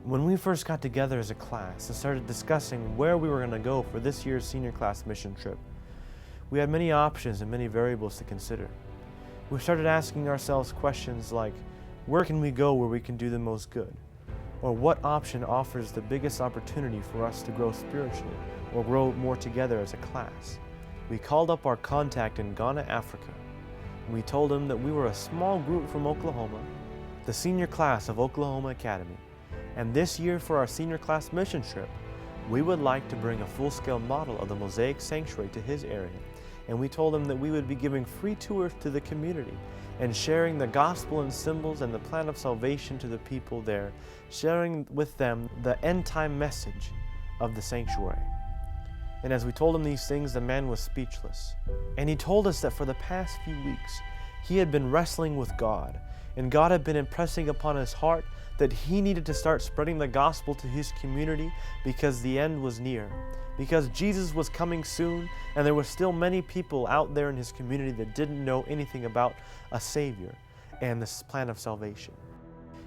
When we first got together as a class and started discussing where we were going to go for this year's senior class mission trip, we had many options and many variables to consider. We started asking ourselves questions like, where can we go where we can do the most good? Or what option offers the biggest opportunity for us to grow spiritually or grow more together as a class? We called up our contact in Ghana, Africa. We told him that we were a small group from Oklahoma, the senior class of Oklahoma Academy, and this year for our senior class mission trip, we would like to bring a full-scale model of the Mosaic Sanctuary to his area. And we told him that we would be giving free tours to the community and sharing the gospel and symbols and the plan of salvation to the people there, sharing with them the end-time message of the sanctuary. And as we told him these things, the man was speechless. And he told us that for the past few weeks, he had been wrestling with God, and God had been impressing upon his heart that he needed to start spreading the gospel to his community because the end was near, because Jesus was coming soon, and there were still many people out there in his community that didn't know anything about a Savior and this plan of salvation.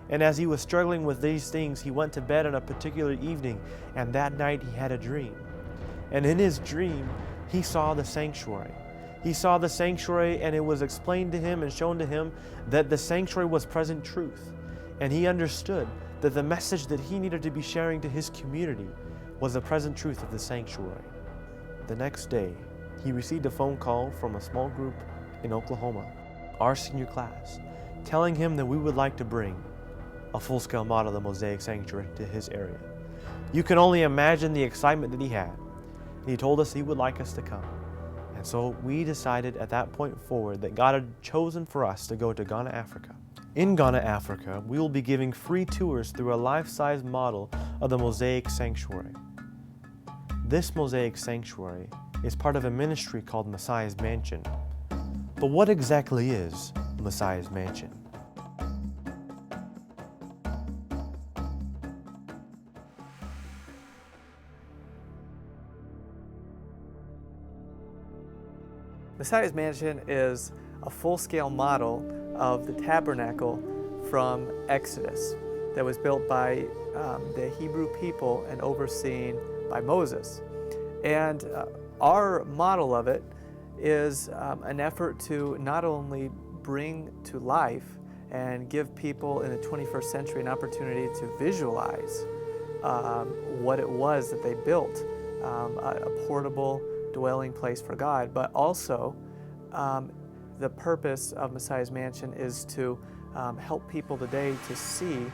And as he was struggling with these things, he went to bed on a particular evening, and that night he had a dream. And in his dream, he saw the sanctuary. He saw the sanctuary, and it was explained to him and shown to him that the sanctuary was present truth. And he understood that the message that he needed to be sharing to his community was the present truth of the sanctuary. The next day, he received a phone call from a small group in Oklahoma, our senior class, telling him that we would like to bring a full-scale model of the Mosaic Sanctuary to his area. You can only imagine the excitement that he had. And he told us he would like us to come. And so we decided at that point forward that God had chosen for us to go to Ghana, Africa. In Ghana, Africa, we will be giving free tours through a life-size model of the Mosaic Sanctuary. This Mosaic Sanctuary is part of a ministry called Messiah's Mansion. But what exactly is Messiah's Mansion? Messiah's Mansion is a full-scale model of the tabernacle from Exodus that was built by the Hebrew people and overseen by Moses. And our model of it is an effort to not only bring to life and give people in the 21st century an opportunity to visualize what it was that they built, a portable dwelling place for God, but also the purpose of Messiah's Mansion is to help people today to see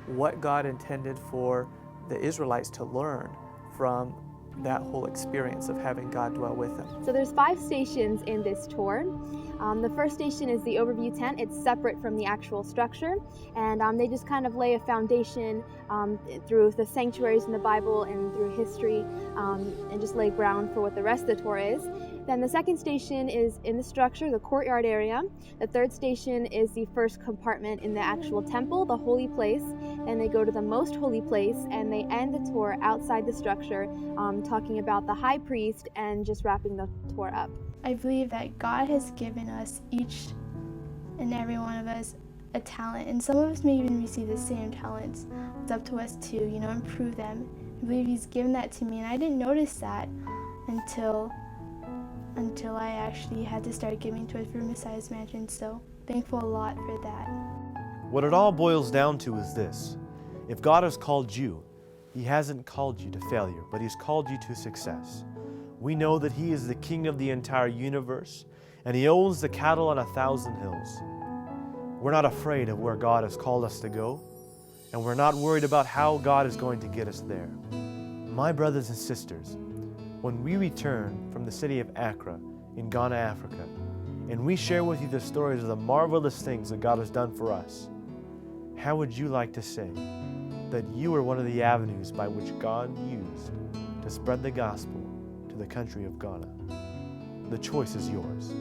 what God intended for the Israelites to learn from that whole experience of having God dwell with them. So there's 5 stations in this tour. The first station is the overview tent. It's separate from the actual structure, and they just kind of lay a foundation through the sanctuaries in the Bible and through history, and just lay ground for what the rest of the tour is. Then the second station is in the structure, the courtyard area. The third station is the first compartment in the actual temple, the holy place. Then they go to the most holy place, and they end the tour outside the structure, talking about the high priest and just wrapping the tour up. I believe that God has given us, each and every one of us, a talent, and some of us may even receive the same talents. It's up to us to, improve them. I believe He's given that to me, and I didn't notice that until I actually had to start giving towards for Messiah's Mansion, so thankful a lot for that. What it all boils down to is this: if God has called you, He hasn't called you to failure, but He's called you to success. We know that He is the King of the entire universe, and He owns the cattle on 1,000 hills. We're not afraid of where God has called us to go, and we're not worried about how God is going to get us there. My brothers and sisters, when we return from the city of Accra in Ghana, Africa, and we share with you the stories of the marvelous things that God has done for us, how would you like to say that you are one of the avenues by which God used to spread the gospel to the country of Ghana? The choice is yours.